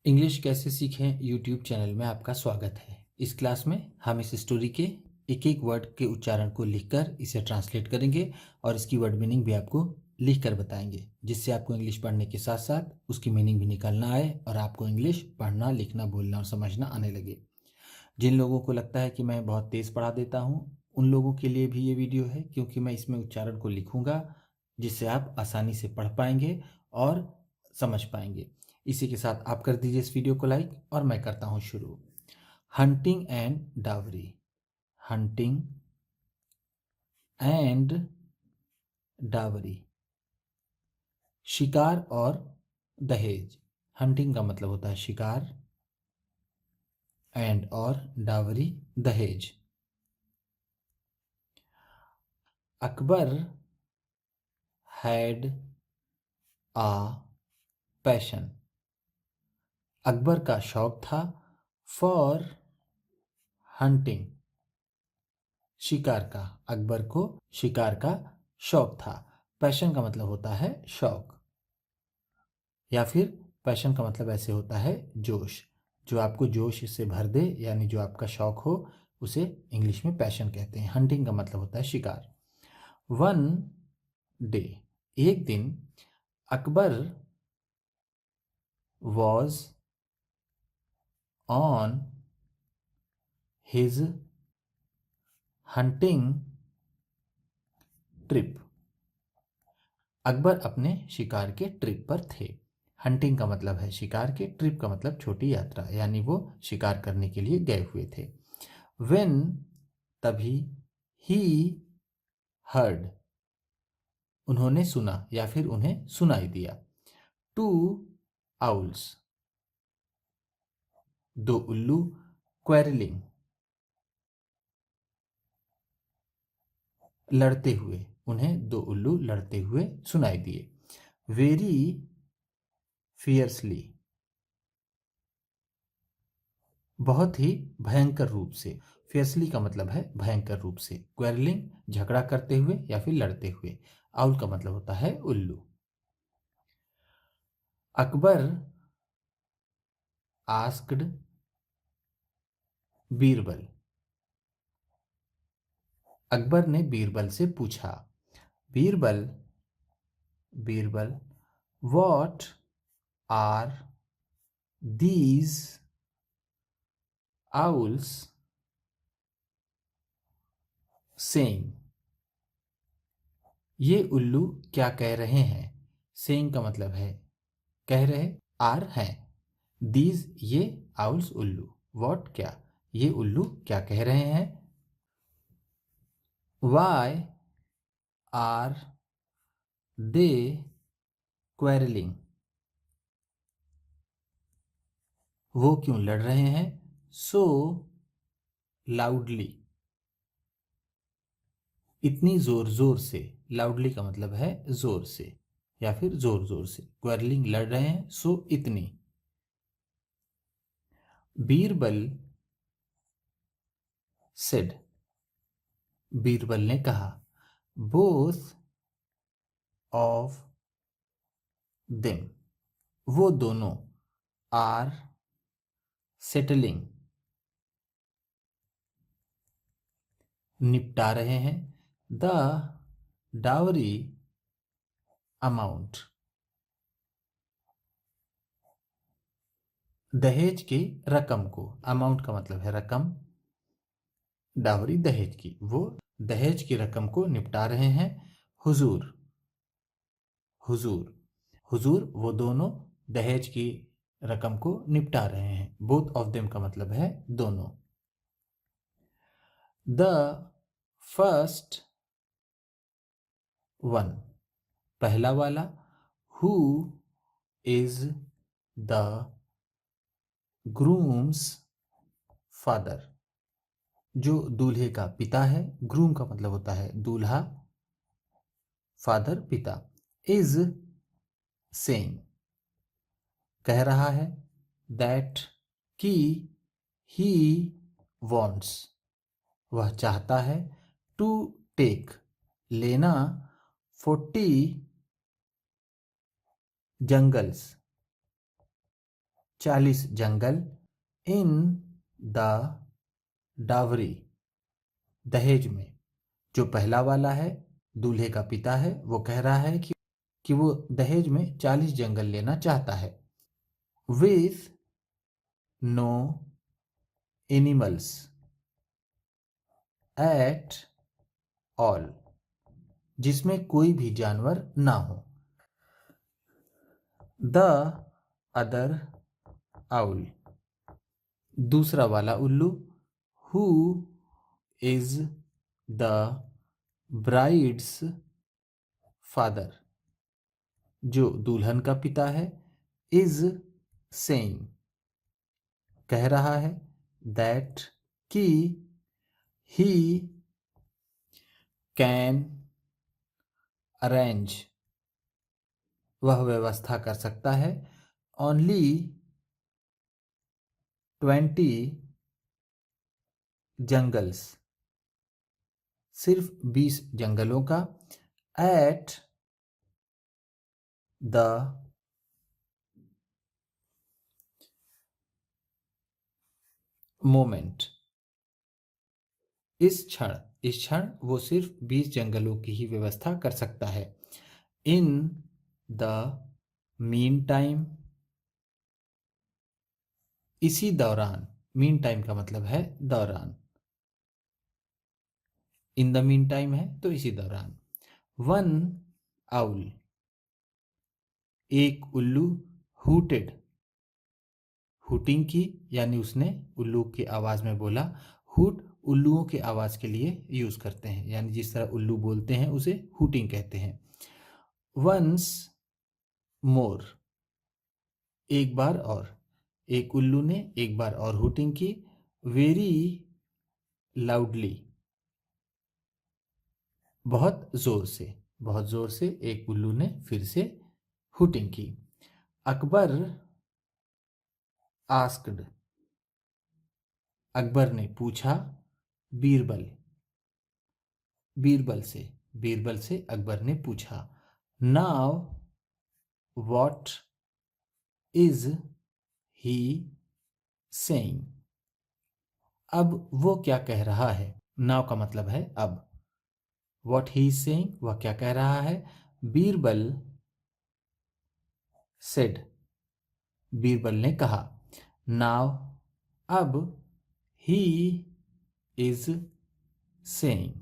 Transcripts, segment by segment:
English कैसे सीखें YouTube channel में आपका स्वागत है। इस क्लास में हम इस स्टोरी के एक एक वर्ड के उच्चारण को लिखकर इसे ट्रांसलेट करेंगे और इसकी वर्ड मीनिंग भी आपको लिखकर बताएंगे, जिससे आपको इंग्लिश पढ़ने के साथ साथ उसकी मीनिंग भी निकालना आए और आपको इंग्लिश पढ़ना, लिखना, बोलना और समझना आने लगे। जिन लोगों को लगता है कि मैं बहुत तेज़ पढ़ा देता हूँ, उन लोगों के लिए भी ये वीडियो है, क्योंकि मैं इसमें उच्चारण को लिखूँगा जिससे आप आसानी से पढ़ पाएंगे और समझ पाएंगे। इसी के साथ आप कर दीजिए इस वीडियो को लाइक और मैं करता हूँ शुरू। Hunting and dowry. Hunting and dowry. शिकार और दहेज। हंटिंग का मतलब होता है शिकार, एंड और डावरी दहेज। Akbar had a passion. Akbar का शौक था फॉर हंटिंग, शिकार का। अकबर को शिकार का शौक था। पैशन का मतलब होता है शौक, या फिर पैशन का मतलब ऐसे होता है जोश। जो आपको जोश से भर दे, यानी जो आपका शौक हो, उसे इंग्लिश में पैशन कहते हैं। हंटिंग का मतलब होता है शिकार। वन डे, एक दिन, Akbar was on his hunting trip. Akbar अपने शिकार के ट्रिप पर थे। हंटिंग का मतलब है शिकार के, ट्रिप का मतलब छोटी यात्रा, यानी वो शिकार करने के लिए गए हुए थे। वेन, तभी, ही हर्ड, उन्होंने सुना या फिर उन्हें सुनाई दिया। टू आउल्स, दो उल्लू, क्वेरलिंग, लड़ते हुए, उन्हें दो उल्लू लड़ते हुए सुनाई दिए। वेरी फियर्सली, बहुत ही भयंकर रूप से। फियर्सली का मतलब है भयंकर रूप से। क्वेरलिंग, झगड़ा करते हुए या फिर लड़ते हुए। आउल का मतलब होता है उल्लू। अकबर आस्क्ड बीरबल, अकबर ने बीरबल से पूछा। Birbal, Birbal, what are these owls saying, ये उल्लू क्या कह रहे हैं। सेइंग का मतलब है कह रहे, आर हैं, दीज ये, आउल्स उल्लू, व्हाट क्या, ये उल्लू क्या कह रहे हैं। वाई आर दे क्वेरलिंग, वो क्यों लड़ रहे हैं। सो लाउडली, इतनी जोर जोर से। लाउडली का मतलब है जोर से या फिर जोर जोर से। क्वेरलिंग लड़ रहे हैं, सो इतनी। बीरबल सेड, बीरबल ने कहा। बोथ ऑफ देम, वो दोनों, आर सेटलिंग, निपटा रहे हैं। द डावरी अमाउंट, दहेज की रकम को। अमाउंट का मतलब है रकम, डावरी दहेज की, वो दहेज की रकम को निपटा रहे हैं। हुजूर, हुजूर, हुजूर वो दोनों दहेज की रकम को निपटा रहे हैं। बोथ ऑफ देम का मतलब है दोनों। द फर्स्ट वन, पहला वाला। Who is the grooms father, जो दूल्हे का पिता है। ग्रूम का मतलब होता है दूल्हा, फादर पिता। इज सेइंग, कह रहा है। दैट, कि, ही वॉन्ट्स, वह चाहता है। टू टेक, लेना। 40 jungles, 40 jungle in the dowry, दहेज में। जो पहला वाला है, दूल्हे का पिता है, वो कह रहा है कि वो दहेज में 40 जंगल लेना चाहता है। With no animals at all, जिसमें कोई भी जानवर ना हो। द अदर आउल, दूसरा वाला उल्लू। Who is the brides father, जो दुल्हन का पिता है। इज सेइंग, कह रहा है। दैट, कि ही कैन अरेंज, वह व्यवस्था कर सकता है। ओनली 20 जंगल्स, सिर्फ 20 जंगलों का। एट द मोमेंट, इस क्षण वो सिर्फ 20 जंगलों की ही व्यवस्था कर सकता है। इन द मीन टाइम, इसी दौरान। मीन टाइम का मतलब है दौरान। इन द मीन टाइम है तो इसी दौरान। वन आउल, एक उल्लू। हुटेड, हुटिंग की, यानी उसने उल्लू की आवाज में बोला। हुट उल्लुओं की आवाज के लिए यूज करते हैं, यानी जिस तरह उल्लू बोलते हैं उसे हुटिंग कहते हैं। वंस मोर, एक बार और। एक उल्लू ने एक बार और हुटिंग की। वेरी लाउडली, बहुत जोर से। बहुत जोर से एक उल्लू ने फिर से हुटिंग की। अकबर आस्क्ड, अकबर ने पूछा। बीरबल, बीरबल से अकबर ने पूछा। Now what is he saying, अब वो क्या कह रहा है। नाउ का मतलब है अब। व्हाट ही इज सेइंग, वह क्या कह रहा है। बीरबल सेड, बीरबल ने कहा। नाउ, अब। ही इज सेइंग,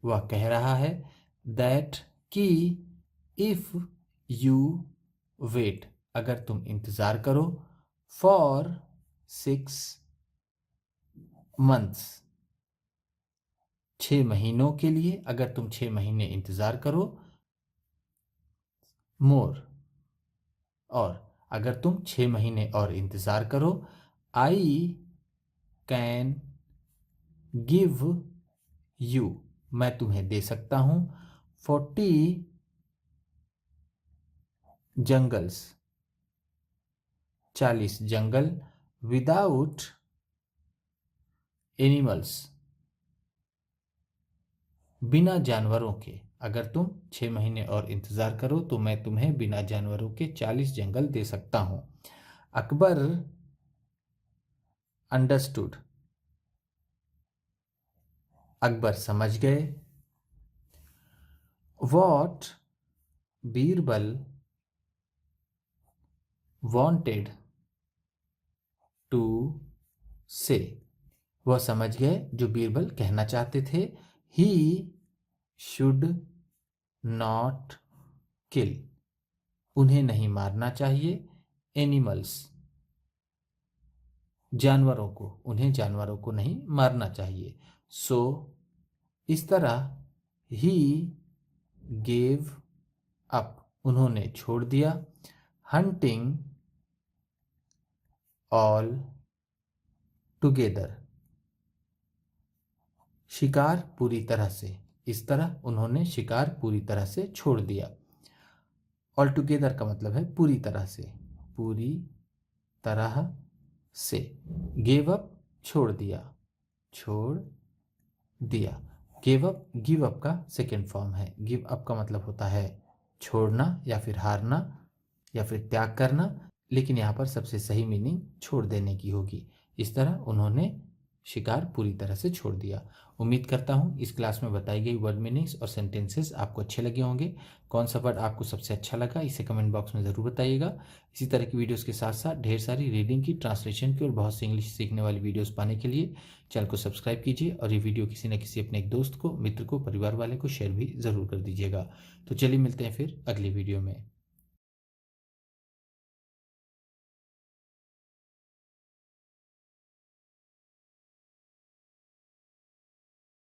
वह कह रहा है। दैट, कि इफ यू वेट, अगर तुम इंतजार करो। फॉर 6 months, 6 महीनों के लिए, अगर तुम 6 महीने इंतजार करो। मोर, और अगर तुम 6 महीने और इंतजार करो। आई कैन गिव यू, मैं तुम्हें दे सकता हूं। 40 जंगल्स, 40 जंगल। विदाउट एनिमल्स, बिना जानवरों के। अगर तुम 6 महीने और इंतजार करो तो मैं तुम्हें बिना जानवरों के 40 जंगल दे सकता हूं। अकबर अंडरस्टूड, अकबर समझ गए। वॉट बीरबल वांटेड टू से, वह समझ गए जो बीरबल कहना चाहते थे। ही शुड नॉट किल, उन्हें नहीं मारना चाहिए। एनिमल्स, जानवरों को, उन्हें जानवरों को नहीं मारना चाहिए। सो, इस तरह। ही गेव अप, उन्होंने छोड़ दिया। हंटिंग ऑल टुगेदर, शिकार पूरी तरह से। इस तरह उन्होंने शिकार पूरी तरह से छोड़ दिया। ऑल टुगेदर का मतलब है पूरी तरह से, पूरी तरह से। गेव अप, छोड़ दिया, छोड़ दिया। गिव अप का सेकेंड फॉर्म है। गिव अप का मतलब होता है छोड़ना या फिर हारना या फिर त्याग करना। लेकिन यहाँ पर सबसे सही मीनिंग छोड़ देने की होगी। इस तरह उन्होंने शिकार पूरी तरह से छोड़ दिया। उम्मीद करता हूँ इस क्लास में बताई गई वर्ड मीनिंग्स और सेंटेंसेस आपको अच्छे लगे होंगे। कौन सा वर्ड आपको सबसे अच्छा लगा इसे कमेंट बॉक्स में ज़रूर बताइएगा। इसी तरह की वीडियोस के साथ साथ ढेर सारी रीडिंग की, ट्रांसलेशन की और बहुत सी इंग्लिश सीखने वाली वीडियोस पाने के लिए चैनल को सब्सक्राइब कीजिए और ये वीडियो किसी न किसी अपने एक दोस्त को, मित्र को, परिवार वाले को शेयर भी ज़रूर कर दीजिएगा। तो चलिए मिलते हैं फिर अगली वीडियो में।